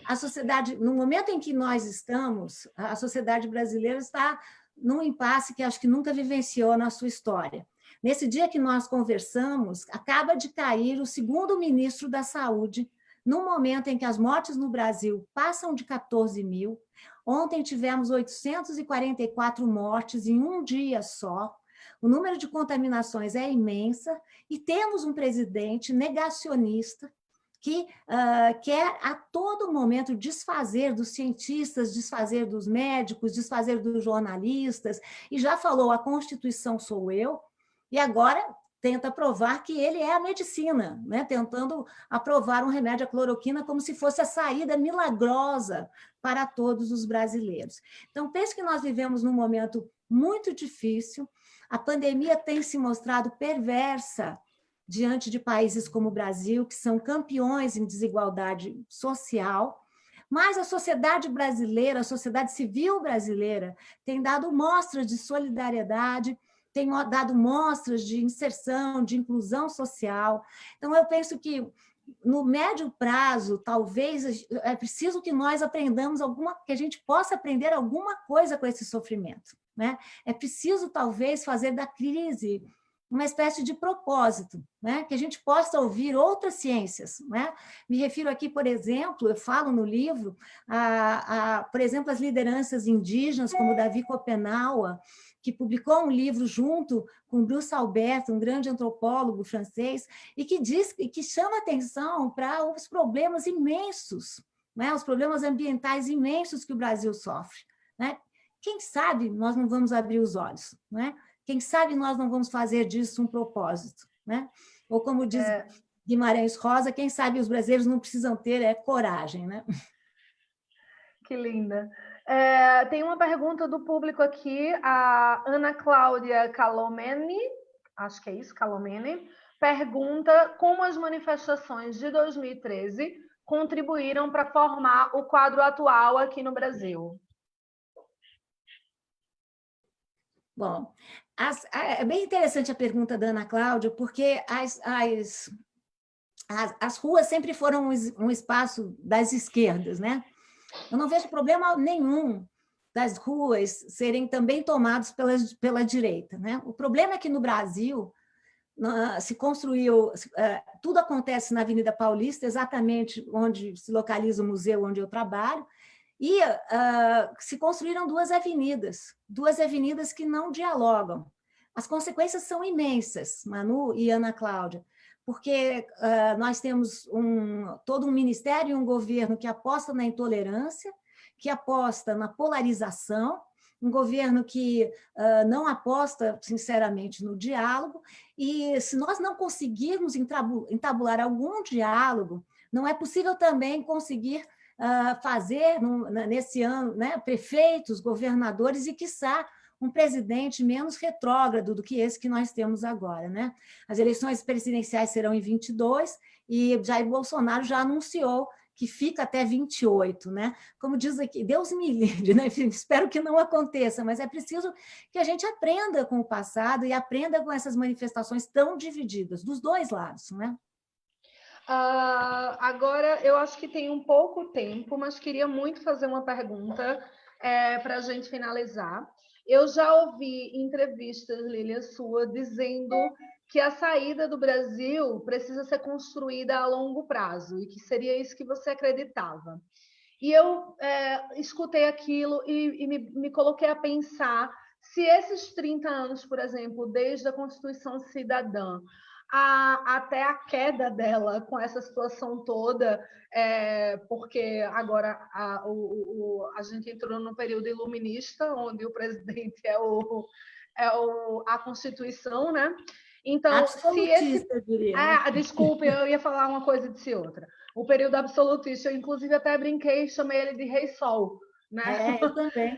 A sociedade, no momento em que nós estamos, a sociedade brasileira está num impasse que acho que nunca vivenciou na sua história. Nesse dia que nós conversamos, acaba de cair o segundo ministro da Saúde, no momento em que as mortes no Brasil passam de 14 mil. Ontem tivemos 844 mortes em um dia só. O número de contaminações é imensa e temos um presidente negacionista que quer a todo momento desfazer dos cientistas, desfazer dos médicos, desfazer dos jornalistas, e já falou, a Constituição sou eu, e agora tenta provar que ele é a medicina, né? Tentando aprovar um remédio, a cloroquina, como se fosse a saída milagrosa para todos os brasileiros. Então, penso que nós vivemos num momento muito difícil, a pandemia tem se mostrado perversa diante de países como o Brasil, que são campeões em desigualdade social, mas a sociedade brasileira, a sociedade civil brasileira, tem dado mostras de solidariedade, tem dado mostras de inserção, de inclusão social. Então, eu penso que, no médio prazo, talvez é preciso que nós aprendamos que a gente possa aprender alguma coisa com esse sofrimento, né? É preciso, talvez, fazer da crise uma espécie de propósito, né? Que a gente possa ouvir outras ciências, né? Me refiro aqui, por exemplo, eu falo no livro, por exemplo, as lideranças indígenas, como Davi Copenaua, que publicou um livro junto com Bruce Albert, um grande antropólogo francês, e que chama atenção para os problemas imensos, né? Os problemas ambientais imensos que o Brasil sofre, né? Quem sabe nós não vamos abrir os olhos, né? Quem sabe nós não vamos fazer disso um propósito, né? Ou como diz Guimarães Rosa, quem sabe os brasileiros não precisam ter coragem, né? Que linda. Tem uma pergunta do público aqui, a Ana Cláudia Calomene, acho que é isso, Calomene, pergunta como as manifestações de 2013 contribuíram para formar o quadro atual aqui no Brasil. Bom, é bem interessante a pergunta da Ana Cláudia, porque as ruas sempre foram um espaço das esquerdas, né? Eu não vejo problema nenhum das ruas serem também tomadas pela direita, né? O problema é que no Brasil se construiu, tudo acontece na Avenida Paulista, exatamente onde se localiza o museu onde eu trabalho, e se construíram duas avenidas que não dialogam. As consequências são imensas, Manu e Ana Cláudia, porque nós temos todo um ministério e um governo que aposta na intolerância, que aposta na polarização, um governo que não aposta, sinceramente, no diálogo, e se nós não conseguirmos entabular algum diálogo, não é possível também conseguir fazer, nesse ano, né, prefeitos, governadores e, quiçá, um presidente menos retrógrado do que esse que nós temos agora, né? As eleições presidenciais serão em 22 e Jair Bolsonaro já anunciou que fica até 28, né? Como diz aqui, Deus me livre, né? Espero que não aconteça, mas é preciso que a gente aprenda com o passado e aprenda com essas manifestações tão divididas, dos dois lados, né? Agora, eu acho que tem um pouco tempo, mas queria muito fazer uma pergunta para a gente finalizar. Eu já ouvi entrevistas, Lília, sua, dizendo que a saída do Brasil precisa ser construída a longo prazo e que seria isso que você acreditava. E eu escutei aquilo e me coloquei a pensar se esses 30 anos, por exemplo, desde a Constituição Cidadã até a queda dela com essa situação toda, porque agora a gente entrou num período iluminista, onde o presidente a Constituição, né? Então, se esse... Absolutista, eu diria. Né? Desculpe, eu ia falar uma coisa e disse outra. O período absolutista, eu inclusive até brinquei e chamei ele de Rei Sol, né? Eu também.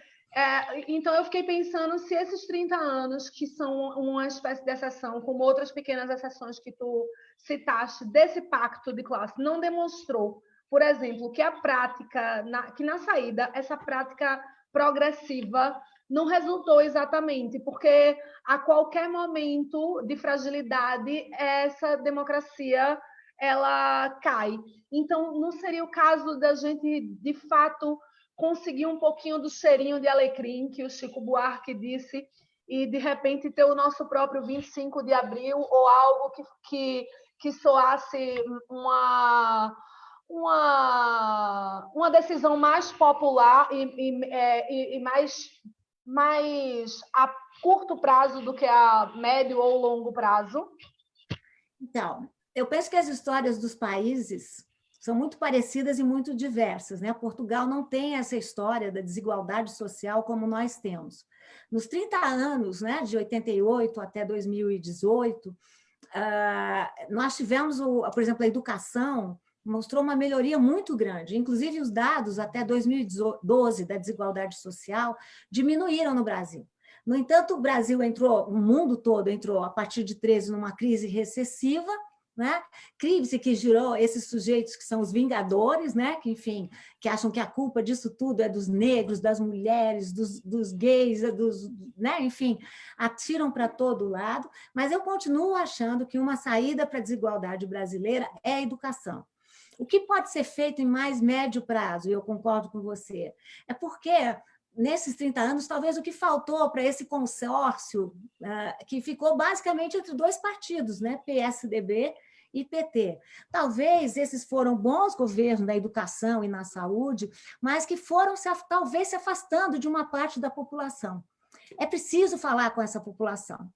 Então, eu fiquei pensando se esses 30 anos, que são uma espécie de exceção, como outras pequenas exceções que tu citaste, desse pacto de classe, não demonstrou, por exemplo, que a prática, que na saída, essa prática progressiva não resultou exatamente, porque a qualquer momento de fragilidade, essa democracia ela cai. Então, não seria o caso da gente, de fato, conseguir um pouquinho do cheirinho de alecrim que o Chico Buarque disse e, de repente, ter o nosso próprio 25 de abril ou algo que soasse uma decisão mais popular e mais a curto prazo do que a médio ou longo prazo? Então, eu penso que as histórias dos países são muito parecidas e muito diversas, né? Portugal não tem essa história da desigualdade social como nós temos. Nos 30 anos, né, de 88 até 2018, nós tivemos, por exemplo, a educação mostrou uma melhoria muito grande. Inclusive, os dados até 2012 da desigualdade social diminuíram no Brasil. No entanto, o Brasil entrou, o mundo todo entrou, a partir de 13, numa crise recessiva, né? Crise que gerou esses sujeitos que são os vingadores, né? Que, enfim, que acham que a culpa disso tudo é dos negros, das mulheres, dos gays, né? Enfim, atiram para todo lado, mas eu continuo achando que uma saída para a desigualdade brasileira é a educação. O que pode ser feito em mais médio prazo, e eu concordo com você, é porque nesses 30 anos, talvez o que faltou para esse consórcio, que ficou basicamente entre dois partidos, né? PSDB e PT. Talvez esses foram bons governos na educação e na saúde, mas que foram talvez se afastando de uma parte da população. É preciso falar com essa população.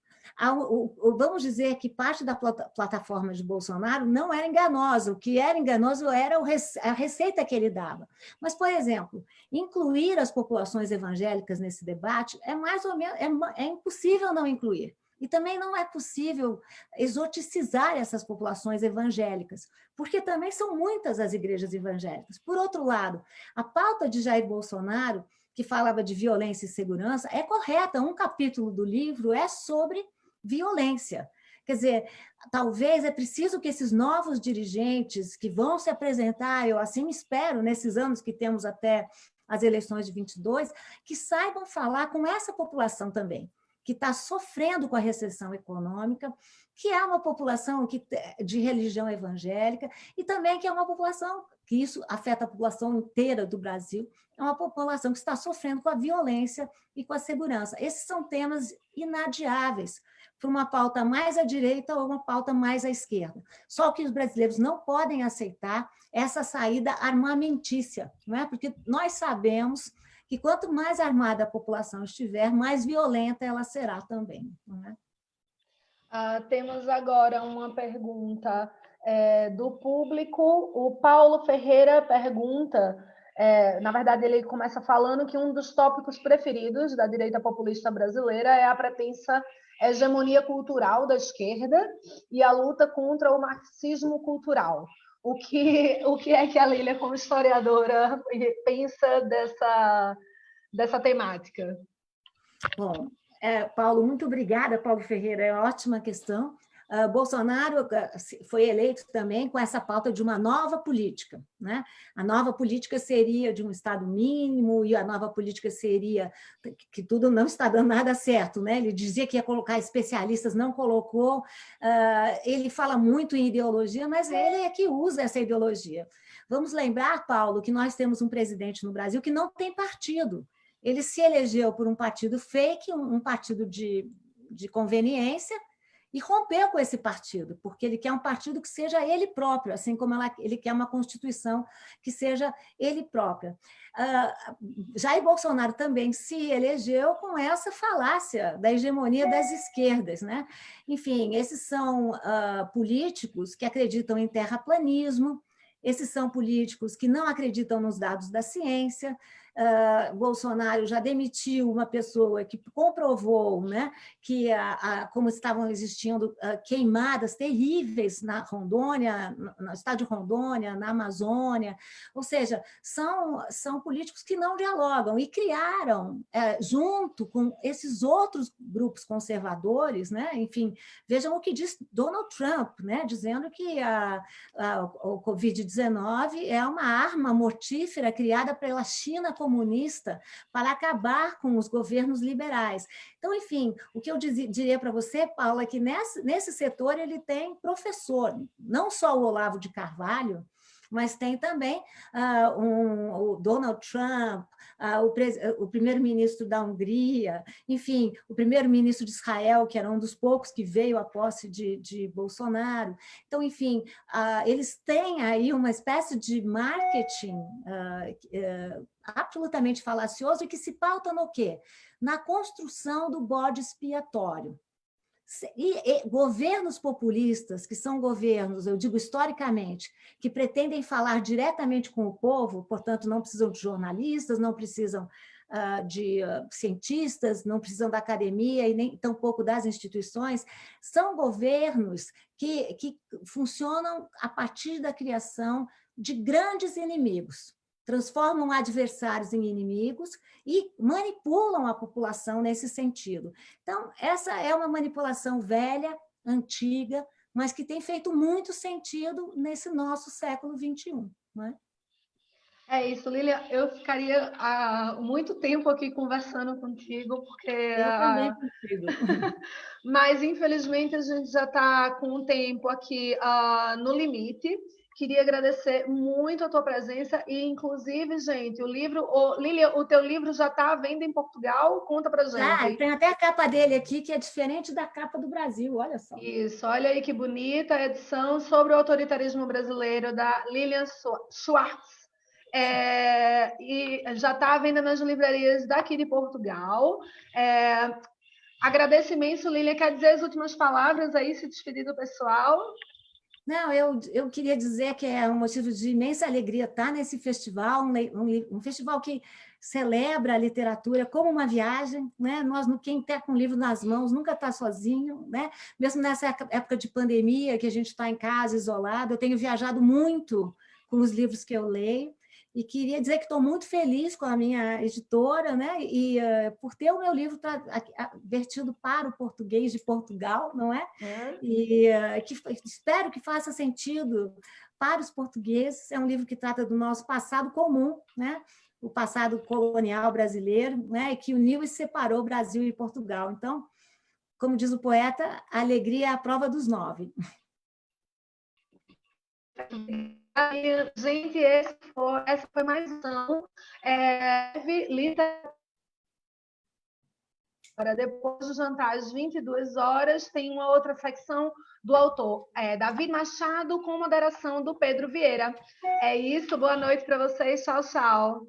Vamos dizer que parte da plataforma de Bolsonaro não era enganosa, o que era enganoso era a receita que ele dava. Mas, por exemplo, incluir as populações evangélicas nesse debate é mais ou menos é impossível não incluir. E também não é possível exoticizar essas populações evangélicas, porque também são muitas as igrejas evangélicas. Por outro lado, a pauta de Jair Bolsonaro, que falava de violência e segurança, é correta. Um capítulo do livro é sobre violência. Quer dizer, talvez é preciso que esses novos dirigentes que vão se apresentar, eu assim espero, nesses anos que temos até as eleições de 22, que saibam falar com essa população também, que está sofrendo com a recessão econômica, que é uma população de religião evangélica e também que é uma população, que isso afeta a população inteira do Brasil, é uma população que está sofrendo com a violência e com a segurança. Esses são temas inadiáveis para uma pauta mais à direita ou uma pauta mais à esquerda. Só que os brasileiros não podem aceitar essa saída armamentícia, não é? Porque nós sabemos que quanto mais armada a população estiver, mais violenta ela será também. Não é? Temos agora uma pergunta do público. O Paulo Ferreira pergunta, na verdade ele começa falando que um dos tópicos preferidos da direita populista brasileira é a pretensa hegemonia cultural da esquerda e a luta contra o marxismo cultural. O que é que a Lília, como historiadora, pensa dessa temática? Bom, Paulo, muito obrigada, Paulo Ferreira, é uma ótima questão. Bolsonaro foi eleito também com essa pauta de uma nova política, né? A nova política seria de um Estado mínimo e a nova política seria que tudo não está dando nada certo, né? Ele dizia que ia colocar especialistas, não colocou. Ele fala muito em ideologia, mas ele é que usa essa ideologia. Vamos lembrar, Paulo, que nós temos um presidente no Brasil que não tem partido. Ele se elegeu por um partido fake, um partido de conveniência, e rompeu com esse partido, porque ele quer um partido que seja ele próprio, assim como ele quer uma Constituição que seja ele própria. Jair Bolsonaro também se elegeu com essa falácia da hegemonia das esquerdas, né? Enfim, esses são políticos que acreditam em terraplanismo, esses são políticos que não acreditam nos dados da ciência. Bolsonaro já demitiu uma pessoa que comprovou, né, que como estavam existindo queimadas terríveis na Rondônia, no estado de Rondônia, na Amazônia, ou seja, são políticos que não dialogam e criaram, junto com esses outros grupos conservadores, né, enfim, vejam o que diz Donald Trump, né, dizendo que o Covid-19 é uma arma mortífera criada pela China comunista para acabar com os governos liberais. Então, enfim, o que eu diria para você, Paula, é que nesse setor ele tem professor, não só o Olavo de Carvalho, mas tem também o Donald Trump, o primeiro-ministro da Hungria, enfim, o primeiro-ministro de Israel, que era um dos poucos que veio à posse de Bolsonaro. Então, enfim, eles têm aí uma espécie de marketing absolutamente falacioso e que se pauta no quê? Na construção do bode expiatório. E governos populistas, que são governos, eu digo historicamente, que pretendem falar diretamente com o povo, portanto, não precisam de jornalistas, não precisam de cientistas, não precisam da academia e nem tampouco das instituições, são governos que funcionam a partir da criação de grandes inimigos, transformam adversários em inimigos e manipulam a população nesse sentido. Então, essa é uma manipulação velha, antiga, mas que tem feito muito sentido nesse nosso século XXI. Não é? É isso, Lília. Eu ficaria muito tempo aqui conversando contigo, porque... Eu também consigo. Mas, infelizmente, a gente já está com o tempo aqui no limite. Queria agradecer muito a tua presença e, inclusive, gente, Lília, o teu livro já está à venda em Portugal? Conta pra gente. Tem até a capa dele aqui, que é diferente da capa do Brasil, olha só. Isso, olha aí que bonita a edição sobre o autoritarismo brasileiro da Lilian Schwartz. E já está à venda nas livrarias daqui de Portugal. Agradeço imenso, Lília. Quer dizer as últimas palavras aí, se despedir do pessoal? Não, eu queria dizer que é um motivo de imensa alegria estar nesse festival, um festival que celebra a literatura como uma viagem, né? Quem está com o livro nas mãos nunca está sozinho, né? Mesmo nessa época de pandemia, que a gente está em casa, isolado, eu tenho viajado muito com os livros que eu leio, e queria dizer que estou muito feliz com a minha editora, né? E por ter o meu livro vertido para o português de Portugal, não é? E espero que faça sentido para os portugueses. É um livro que trata do nosso passado comum, né? O passado colonial brasileiro, né? E que uniu e separou Brasil e Portugal. Então, como diz o poeta, a alegria é a prova dos 9. Gente, essa foi mais uma. Depois do jantar, às 22 horas, tem uma outra secção do autor, David Machado, com moderação do Pedro Vieira. É isso, boa noite para vocês, tchau, tchau.